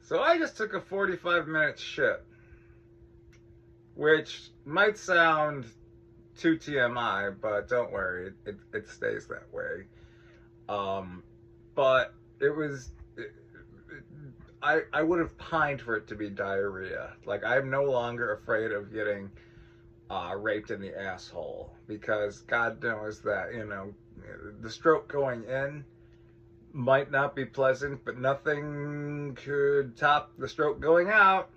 So I just took a 45-minute shit, which might sound too TMI, but don't worry, it stays that way. But it was, I would have pined for it to be diarrhea. Like, I'm no longer afraid of getting raped in the asshole, because God knows that, the stroke going in might not be pleasant, but nothing could top the stroke going out.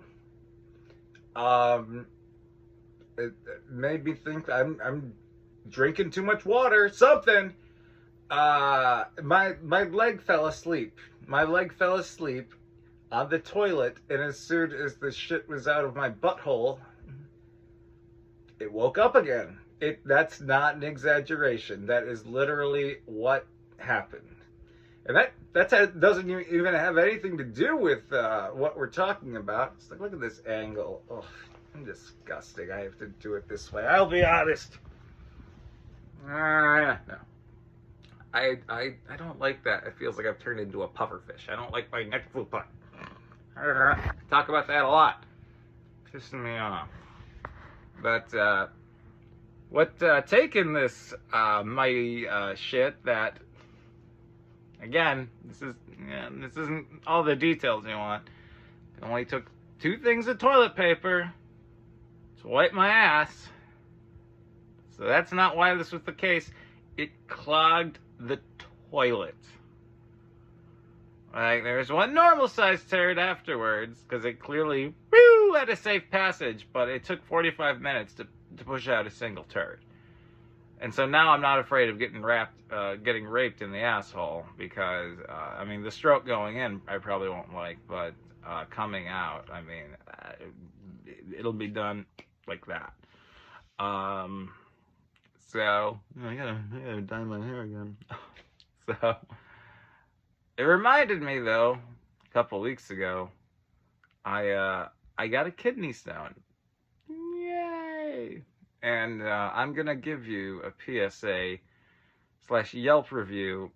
It made me think I'm drinking too much water, something. My leg fell asleep. My leg fell asleep on the toilet, and as soon as the shit was out of my butthole, it woke up again. That's not an exaggeration. That is literally what happened. And that doesn't even have anything to do with what we're talking about. It's like, look at this angle. Oh, I'm disgusting. I have to do it this way. I'll be honest. No. I don't like that. It feels like I've turned into a pufferfish. I don't like my neck food put. Talk about that a lot. Pissing me off. But taking this mighty shit that, again, this isn't all the details you want. It only took 2 things of toilet paper to wipe my ass. So that's not why this was the case. It clogged the toilet. Like, there's one normal-sized turd afterwards, because it clearly, had a safe passage, but it took 45 minutes to push out a single turd. And so now I'm not afraid of getting raped in the asshole, because, the stroke going in, I probably won't like, but coming out, it'll be done like that. So, I gotta dye my hair again. So, it reminded me, though, a couple weeks ago, I got a kidney stone. Yay! And I'm gonna give you a PSA/Yelp review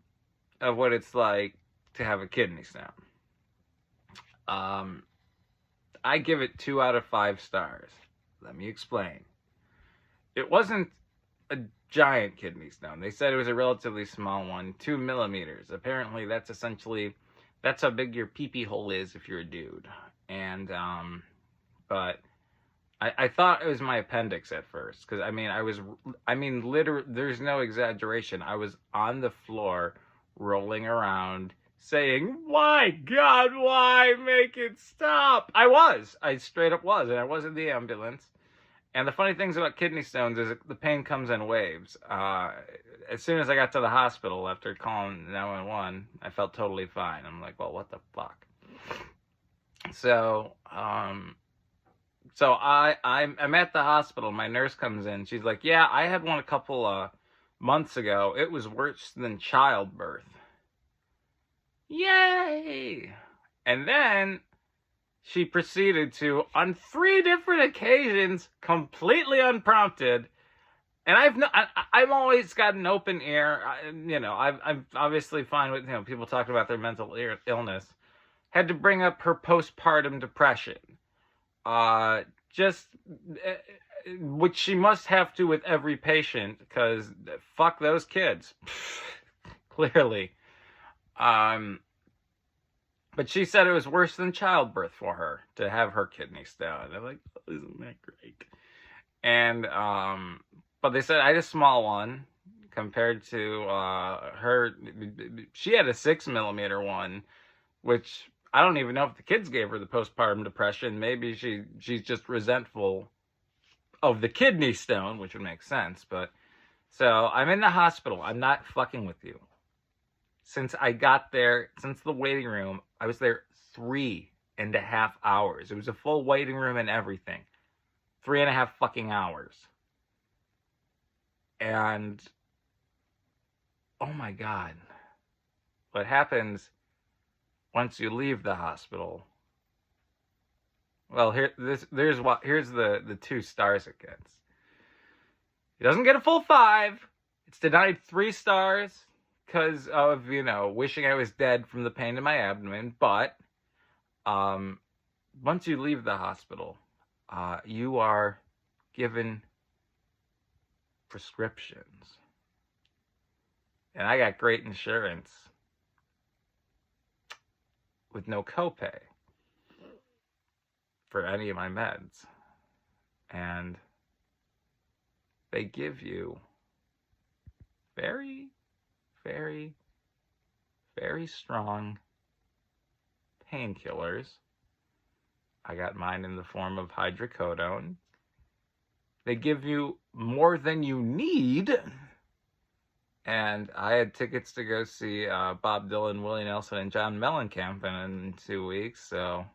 of what it's like to have a kidney stone. I give it 2 out of 5 stars. Let me explain. It wasn't a giant kidney stone. They said it was a relatively small one, 2 millimeters. Apparently, that's how big your pee-pee hole is if you're a dude. And, but I thought it was my appendix at first, because literally, there's no exaggeration. I was on the floor, rolling around, saying, "Why, God, why make it stop?" I straight up was, and I was in the ambulance. And the funny things about kidney stones is the pain comes in waves. As soon as I got to the hospital after calling 911, I felt totally fine. I'm like, well, what the fuck? So, I'm at the hospital. My nurse comes in. She's like, "Yeah, I had one a couple months ago. It was worse than childbirth." Yay! And then she proceeded to, on 3 different occasions, completely unprompted, and I've always got an open ear. I'm obviously fine with people talking about their mental illness. Had to bring up her postpartum depression, which she must have to with every patient, because fuck those kids, clearly. But she said it was worse than childbirth for her to have her kidney stone. I'm like, oh, isn't that great? And, but they said I had a small one compared to her. She had a 6 millimeter one, which I don't even know if the kids gave her the postpartum depression. Maybe she's just resentful of the kidney stone, which would make sense. But so I'm in the hospital. I'm not fucking with you. Since I got there, since the waiting room, I was there 3.5 hours. It was a full waiting room and everything. 3.5 fucking hours. And, oh my God. What happens once you leave the hospital? Well, here's the 2 stars it gets. It doesn't get a full 5. It's denied 3 stars. Because of, wishing I was dead from the pain in my abdomen. But once you leave the hospital, you are given prescriptions. And I got great insurance with no copay for any of my meds. And they give you very, very, very strong painkillers. I got mine in the form of hydrocodone. They give you more than you need. And I had tickets to go see Bob Dylan, Willie Nelson, and John Mellencamp in 2 weeks. So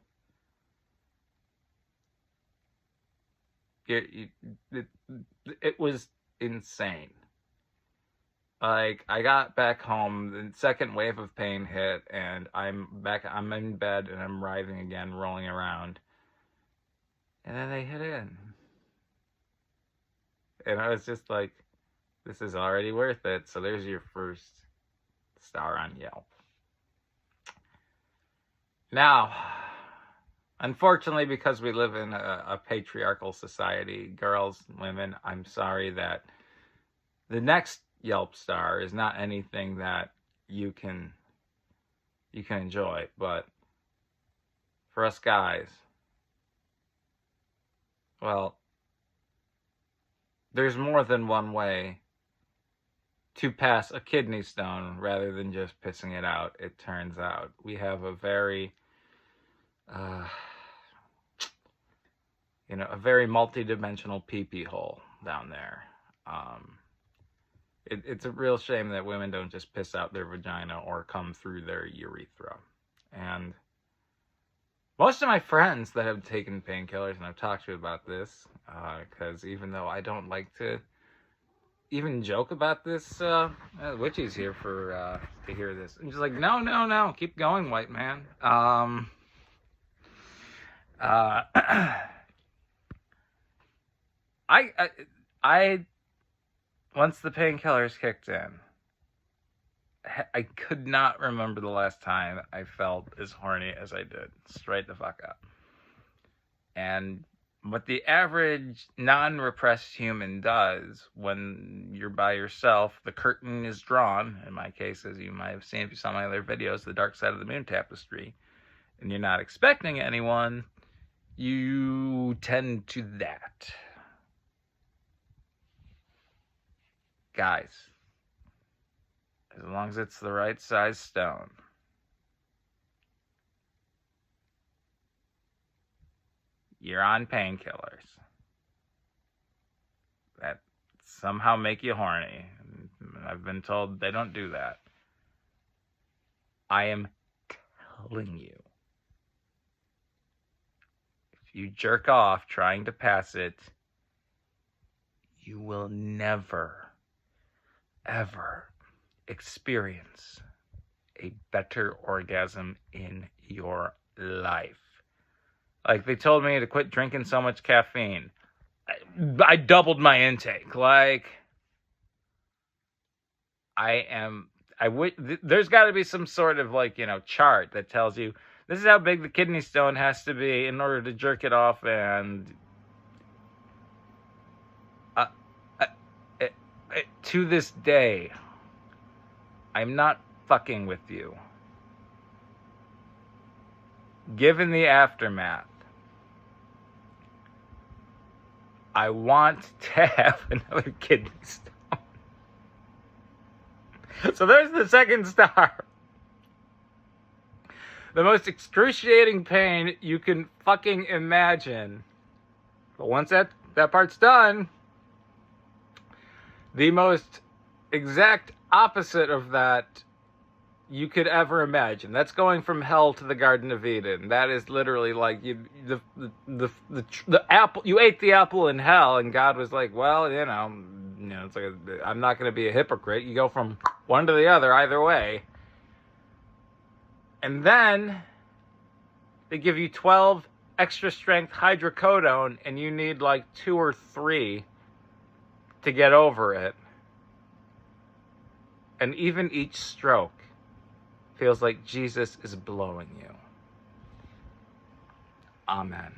it was insane. Like, I got back home, the second wave of pain hit, and I'm in bed, and I'm writhing again, rolling around. And then they hit in. And I was just like, this is already worth it. So there's your first star on Yelp. Now, unfortunately, because we live in a patriarchal society, girls, women, I'm sorry that the next Yelp star is not anything that you can enjoy. But for us guys, well, there's more than one way to pass a kidney stone rather than just pissing it out, it turns out. We have a very, a very multi-dimensional pee-pee hole down there. It's a real shame that women don't just piss out their vagina or come through their urethra. And most of my friends that have taken painkillers, and I've talked to about this, because even though I don't like to even joke about this, Witchy's here for to hear this. And she's like, no, keep going, white man. I once the painkillers kicked in, I could not remember the last time I felt as horny as I did. Straight the fuck up. And what the average non-repressed human does when you're by yourself, the curtain is drawn. In my case, as you might have seen if you saw my other videos, the Dark Side of the Moon tapestry, and you're not expecting anyone, you tend to that. Guys, as long as it's the right size stone, you're on painkillers that somehow make you horny. I've been told they don't do that. I am telling you, if you jerk off trying to pass it, you will never, ever experience a better orgasm in your life. Like, they told me to quit drinking so much caffeine. I doubled my intake. Like, there's got to be some sort of, chart that tells you this is how big the kidney stone has to be in order to jerk it off. And to this day, I'm not fucking with you. Given the aftermath, I want to have another kidney stone. So there's the second star. The most excruciating pain you can fucking imagine. But once that part's done, the most exact opposite of that you could ever imagine. That's going from hell to the Garden of Eden. That is literally like the apple. You ate the apple in hell, and God was like, well, it's like I'm not going to be a hypocrite. You go from one to the other either way. And then they give you 12 extra strength hydrocodone, and you need like 2 or 3 to get over it. And even each stroke feels like Jesus is blowing you. Amen.